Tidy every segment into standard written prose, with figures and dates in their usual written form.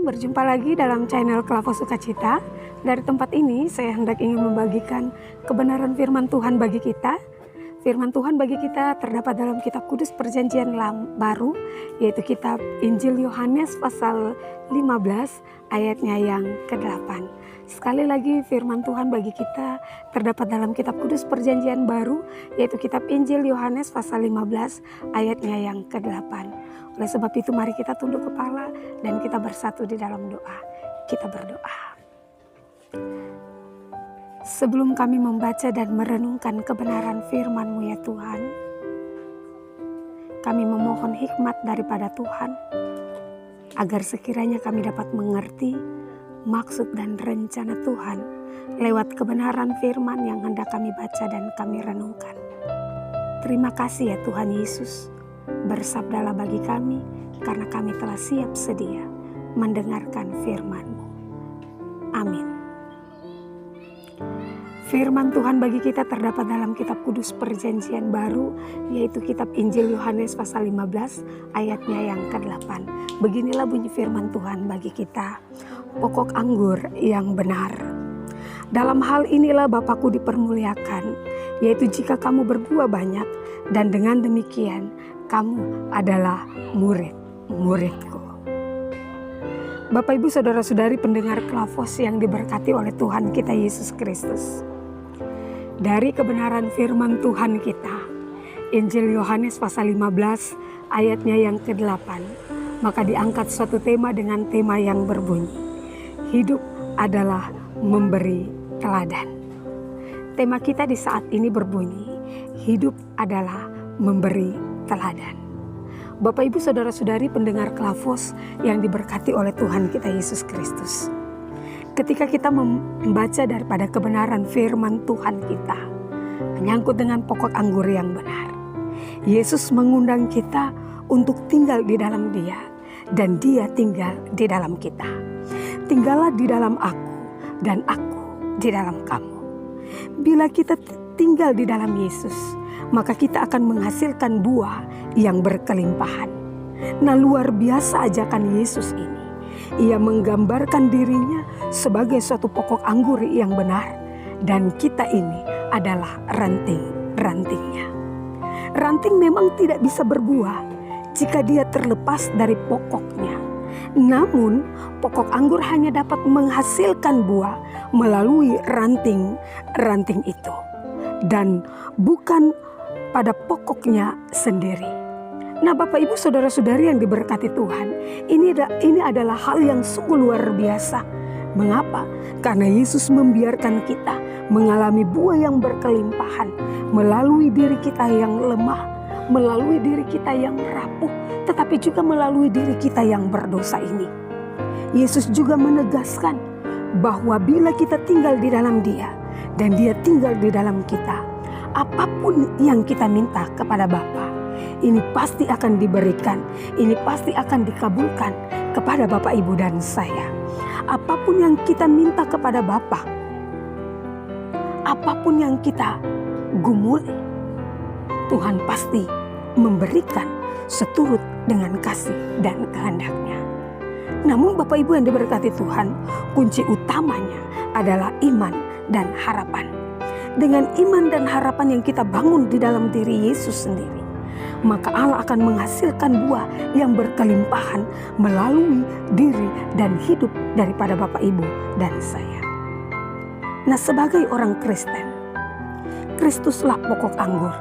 berjumpa lagi dalam channel Klavo Sukacita. Dari tempat ini saya hendak ingin membagikan kebenaran firman Tuhan bagi kita. Firman Tuhan bagi kita terdapat dalam kitab Kudus Perjanjian Baru, yaitu kitab Injil Yohanes pasal 15 ayatnya yang ke-8. Sekali lagi firman Tuhan bagi kita terdapat dalam kitab Kudus Perjanjian Baru, yaitu kitab Injil Yohanes pasal 15 ayatnya yang ke-8. Oleh sebab itu mari kita tunduk kepala dan kita bersatu di dalam doa. Kita berdoa. Sebelum kami membaca dan merenungkan kebenaran firman-Mu ya Tuhan, kami memohon hikmat daripada Tuhan, agar sekiranya kami dapat mengerti maksud dan rencana Tuhan lewat kebenaran firman yang hendak kami baca dan kami renungkan. Terima kasih ya Tuhan Yesus, bersabdalah bagi kami karena kami telah siap sedia mendengarkan firman-Mu. Amin. Firman Tuhan bagi kita terdapat dalam kitab Kudus Perjanjian Baru, yaitu kitab Injil Yohanes pasal 15 ayatnya yang ke-8. Beginilah bunyi firman Tuhan bagi kita. Pokok anggur yang benar. Dalam hal inilah Bapakku dipermuliakan, yaitu jika kamu berbuah banyak, dan dengan demikian kamu adalah murid-muridku. Bapak Ibu Saudara-saudari pendengar Klavos yang diberkati oleh Tuhan kita Yesus Kristus. Dari kebenaran firman Tuhan kita, Injil Yohanes pasal 15 ayatnya yang ke-8, maka diangkat suatu tema dengan tema yang berbunyi, hidup adalah memberi teladan. Tema kita di saat ini berbunyi, hidup adalah memberi teladan. Bapak Ibu Saudara-saudari pendengar Klavos yang diberkati oleh Tuhan kita Yesus Kristus. Ketika kita membaca daripada kebenaran firman Tuhan kita, menyangkut dengan pokok anggur yang benar, Yesus mengundang kita untuk tinggal di dalam Dia, dan Dia tinggal di dalam kita. Tinggallah di dalam aku, dan aku di dalam kamu. Bila kita tinggal di dalam Yesus, maka kita akan menghasilkan buah yang berkelimpahan. Nah, luar biasa ajakan Yesus ini. Ia menggambarkan dirinya sebagai suatu pokok anggur yang benar, dan kita ini adalah ranting-rantingnya. Ranting memang tidak bisa berbuah jika dia terlepas dari pokoknya. Namun pokok anggur hanya dapat menghasilkan buah melalui ranting-ranting itu, dan bukan pada pokoknya sendiri. Nah Bapak Ibu Saudara-saudari yang diberkati Tuhan, ini adalah hal yang sungguh luar biasa. Mengapa? Karena Yesus membiarkan kita mengalami buah yang berkelimpahan melalui diri kita yang lemah, melalui diri kita yang rapuh, tetapi juga melalui diri kita yang berdosa ini. Yesus juga menegaskan bahwa bila kita tinggal di dalam Dia dan Dia tinggal di dalam kita, apapun yang kita minta kepada Bapa, ini pasti akan diberikan, ini pasti akan dikabulkan kepada Bapak Ibu dan saya. Apapun yang kita minta kepada Bapa, apapun yang kita gumuli, Tuhan pasti memberikan seturut dengan kasih dan kehendak-Nya. Namun Bapak Ibu yang diberkati Tuhan, kunci utamanya adalah iman dan harapan. Dengan iman dan harapan yang kita bangun di dalam diri Yesus sendiri, maka Allah akan menghasilkan buah yang berkelimpahan melalui diri dan hidup daripada Bapak Ibu dan saya. Nah, sebagai orang Kristen, Kristuslah pokok anggur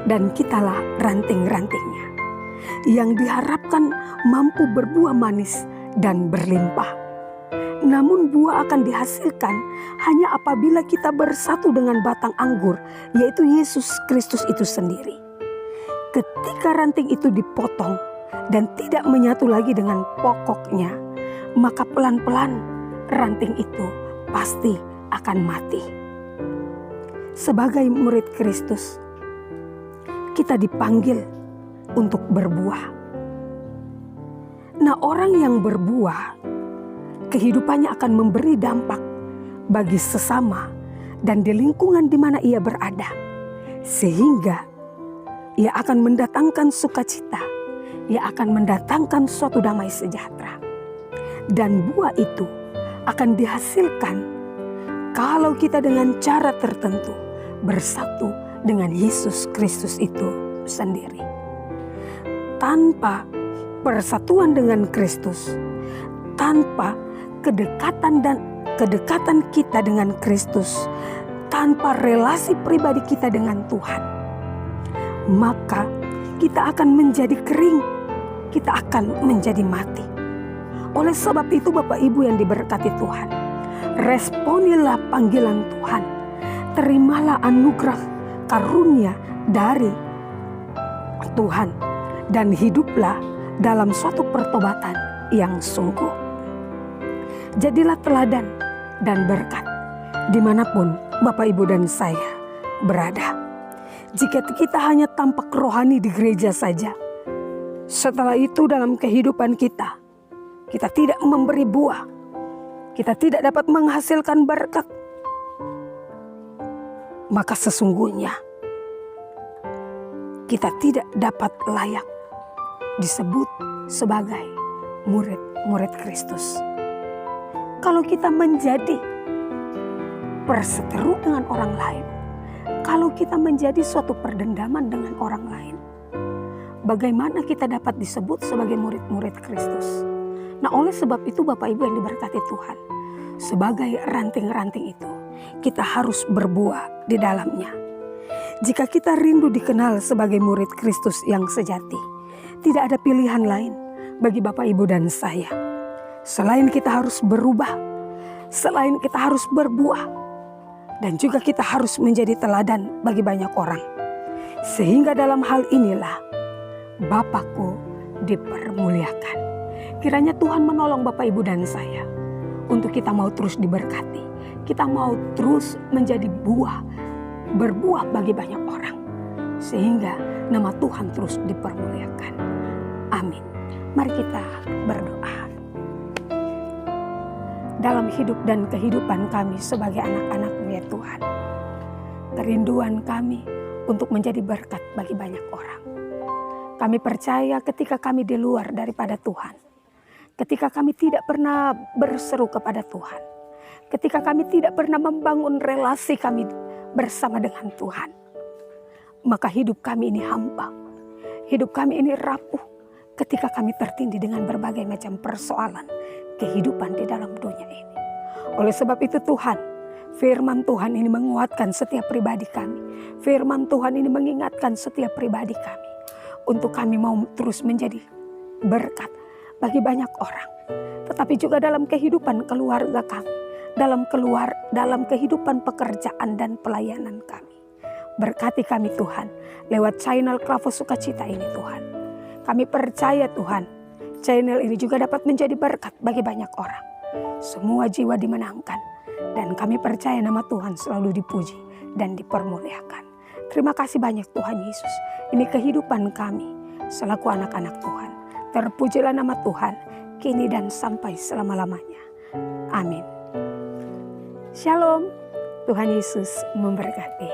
dan kitalah ranting-rantingnya yang diharapkan mampu berbuah manis dan berlimpah. Namun buah akan dihasilkan hanya apabila kita bersatu dengan batang anggur, yaitu Yesus Kristus itu sendiri. Ketika ranting itu dipotong dan tidak menyatu lagi dengan pokoknya, maka pelan-pelan ranting itu pasti akan mati. Sebagai murid Kristus, kita dipanggil untuk berbuah. Nah, orang yang berbuah, kehidupannya akan memberi dampak bagi sesama dan di lingkungan di mana ia berada, sehingga ia akan mendatangkan sukacita, ia akan mendatangkan suatu damai sejahtera. Dan buah itu akan dihasilkan kalau kita dengan cara tertentu bersatu dengan Yesus Kristus itu sendiri. Tanpa persatuan dengan Kristus, tanpa kedekatan kita dengan Kristus, tanpa relasi pribadi kita dengan Tuhan, maka kita akan menjadi kering, kita akan menjadi mati. Oleh sebab itu Bapak Ibu yang diberkati Tuhan, responilah panggilan Tuhan, terimalah anugerah karunia dari Tuhan, dan hiduplah dalam suatu pertobatan yang sungguh. Jadilah teladan dan berkat dimanapun Bapak Ibu dan saya berada. Jika kita hanya tampak rohani di gereja saja, setelah itu dalam kehidupan kita tidak memberi buah, kita tidak dapat menghasilkan berkat, maka sesungguhnya kita tidak dapat layak disebut sebagai murid-murid Kristus. Kalau kita menjadi perseteru dengan orang lain, kalau kita menjadi suatu perdendaman dengan orang lain, bagaimana kita dapat disebut sebagai murid-murid Kristus? Nah, oleh sebab itu Bapak Ibu yang diberkati Tuhan, sebagai ranting-ranting itu kita harus berbuah di dalamnya. Jika kita rindu dikenal sebagai murid Kristus yang sejati, tidak ada pilihan lain bagi Bapak Ibu dan saya selain kita harus berubah, selain kita harus berbuah, dan juga kita harus menjadi teladan bagi banyak orang. Sehingga dalam hal inilah Bapakku dipermuliakan. Kiranya Tuhan menolong Bapak Ibu dan saya untuk kita mau terus diberkati. Kita mau terus menjadi berbuah bagi banyak orang. Sehingga nama Tuhan terus dipermuliakan. Amin. Mari kita berdoa. Dalam hidup dan kehidupan kami sebagai anak-anak-Mu ya Tuhan, kerinduan kami untuk menjadi berkat bagi banyak orang. Kami percaya ketika kami di luar daripada Tuhan, ketika kami tidak pernah berseru kepada Tuhan, ketika kami tidak pernah membangun relasi kami bersama dengan Tuhan, maka hidup kami ini hampa, hidup kami ini rapuh ketika kami tertindih dengan berbagai macam persoalan kehidupan di dalam dunia ini. Oleh sebab itu Tuhan, firman Tuhan ini menguatkan setiap pribadi kami. Firman Tuhan ini mengingatkan setiap pribadi kami untuk kami mau terus menjadi berkat bagi banyak orang. Tetapi juga dalam kehidupan keluarga kami, dalam kehidupan pekerjaan dan pelayanan kami. Berkati kami Tuhan lewat channel Klavo Sukacita ini Tuhan. Kami percaya Tuhan, channel ini juga dapat menjadi berkat bagi banyak orang. Semua jiwa dimenangkan dan kami percaya nama Tuhan selalu dipuji dan dipermuliakan. Terima kasih banyak Tuhan Yesus. Ini kehidupan kami selaku anak-anak Tuhan. Terpujilah nama Tuhan kini dan sampai selama-lamanya. Amin. Shalom. Tuhan Yesus memberkati.